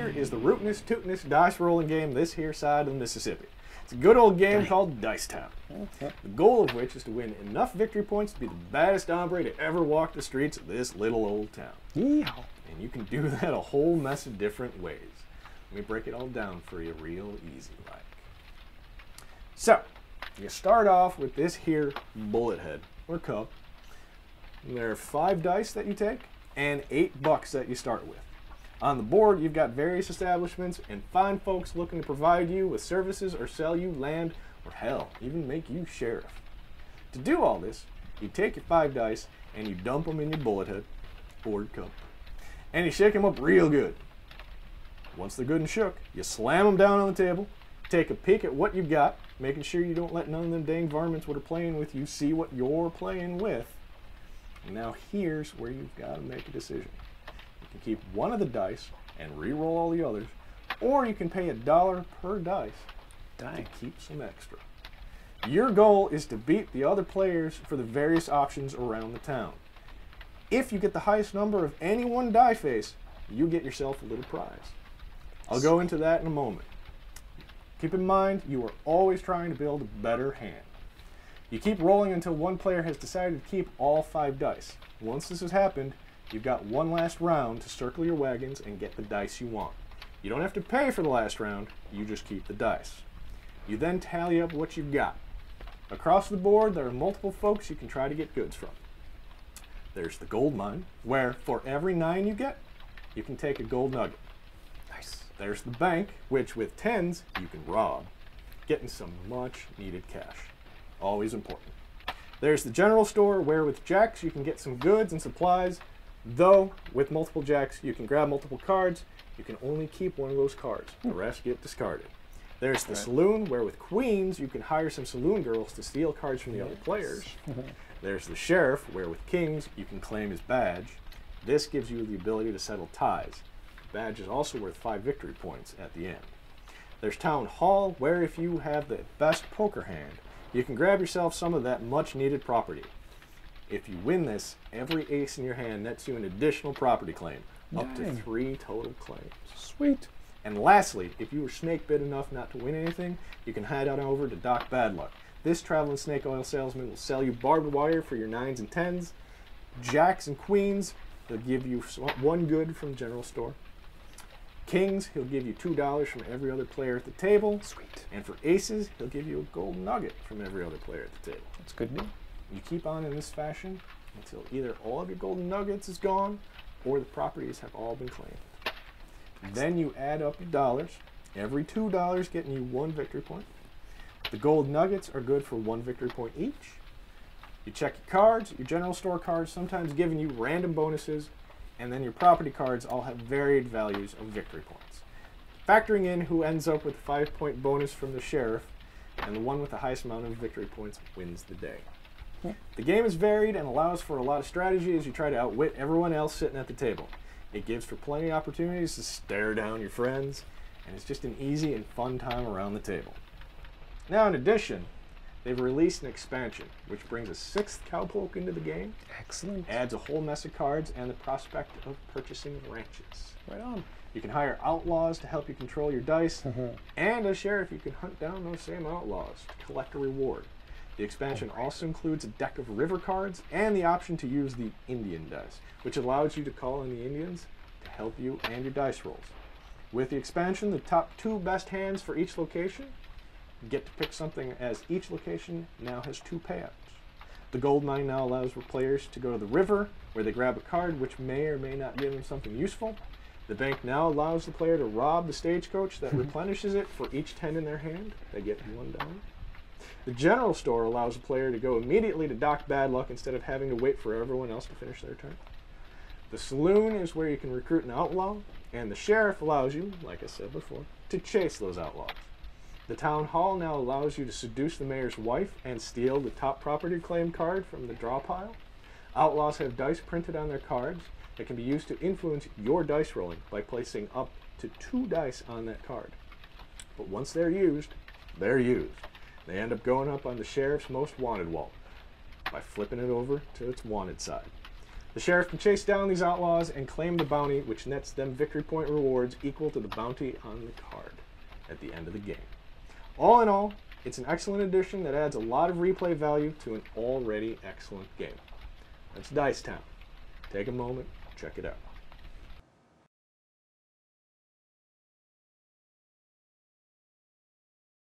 here is the rootinest, tootinest dice rolling game this here side of the Mississippi. It's a good old game called Dice Town. The goal of which is to win enough victory points to be the baddest hombre to ever walk the streets of this little old town. Yeehaw. And you can do that a whole mess of different ways. Let me break it all down for you real easy like. So, you start off with this here bullet head, or cup. And there are 5 dice that you take, and $8 that you start with. On the board, you've got various establishments and fine folks looking to provide you with services or sell you land, or hell, even make you sheriff. To do all this, you take your 5 dice and you dump them in your bullet head, or cup, and you shake them up real good. Once they're good and shook, you slam them down on the table, take a peek at what you've got, making sure you don't let none of them dang varmints that are playing with you see what you're playing with. And now here's where you've got to make a decision. You can keep one of the dice and re-roll all the others, or you can pay $1 per dice to keep some extra. Your goal is to beat the other players for the various options around the town. If you get the highest number of any one die face, you get yourself a little prize. I'll go into that in a moment. Keep in mind, you are always trying to build a better hand. You keep rolling until one player has decided to keep all 5 dice. Once this has happened, you've got one last round to circle your wagons and get the dice you want. You don't have to pay for the last round, you just keep the dice. You then tally up what you've got. Across the board, there are multiple folks you can try to get goods from. There's the gold mine, where for every 9 you get, you can take a gold nugget. Nice. There's the bank, which with 10s, you can rob, getting some much needed cash. Always important. There's the general store, where with jacks you can get some goods and supplies, though with multiple jacks you can grab multiple cards. You can only keep one of those cards. The rest get discarded. There's the saloon, where with queens you can hire some saloon girls to steal cards from the other players. There's the sheriff, where with kings you can claim his badge. This gives you the ability to settle ties. The badge is also worth 5 victory points at the end. There's town hall, where if you have the best poker hand, you can grab yourself some of that much needed property. If you win this, every ace in your hand nets you an additional property claim, up to 3 total claims. Sweet. And lastly, if you were snake bit enough not to win anything, you can head on over to Doc Badluck. This traveling snake oil salesman will sell you barbed wire for your 9s and 10s, jacks and queens. He'll give you 1 good from the general store. Kings, he'll give you $2 from every other player at the table. Sweet. And for aces, he'll give you a gold nugget from every other player at the table. That's good news. You keep on in this fashion until either all of your golden nuggets is gone or the properties have all been claimed. Then you add up your dollars. Every $2 getting you 1 victory point. The gold nuggets are good for 1 victory point each. You check your cards, your general store cards sometimes giving you random bonuses, and then your property cards all have varied values of victory points. Factoring in who ends up with a 5-point bonus from the sheriff, and the one with the highest amount of victory points wins the day. The game is varied and allows for a lot of strategy as you try to outwit everyone else sitting at the table. It gives for plenty of opportunities to stare down your friends, and it's just an easy and fun time around the table. Now in addition, they've released an expansion, which brings a 6th cowpoke into the game. Excellent. Adds a whole mess of cards and the prospect of purchasing ranches. Right on. You can hire outlaws to help you control your dice, and as sheriff you can hunt down those same outlaws to collect a reward. The expansion also includes a deck of river cards and the option to use the Indian dice, which allows you to call in the Indians to help you and your dice rolls. With the expansion, the top 2 best hands for each location get to pick something, as each location now has 2 payouts. The gold mine now allows for players to go to the river, where they grab a card which may or may not give them something useful. The bank now allows the player to rob the stagecoach that replenishes it for each 10 in their hand. They get $1. The general store allows a player to go immediately to Doc Badluck instead of having to wait for everyone else to finish their turn. The saloon is where you can recruit an outlaw, and the sheriff allows you, like I said before, to chase those outlaws. The town hall now allows you to seduce the mayor's wife and steal the top property claim card from the draw pile. Outlaws have dice printed on their cards that can be used to influence your dice rolling by placing up to 2 dice on that card. But once they're used, they're used. They end up going up on the sheriff's most wanted wall by flipping it over to its wanted side. The sheriff can chase down these outlaws and claim the bounty, which nets them victory point rewards equal to the bounty on the card at the end of the game. All in all, it's an excellent addition that adds a lot of replay value to an already excellent game. That's Dice Town. Take a moment, check it out.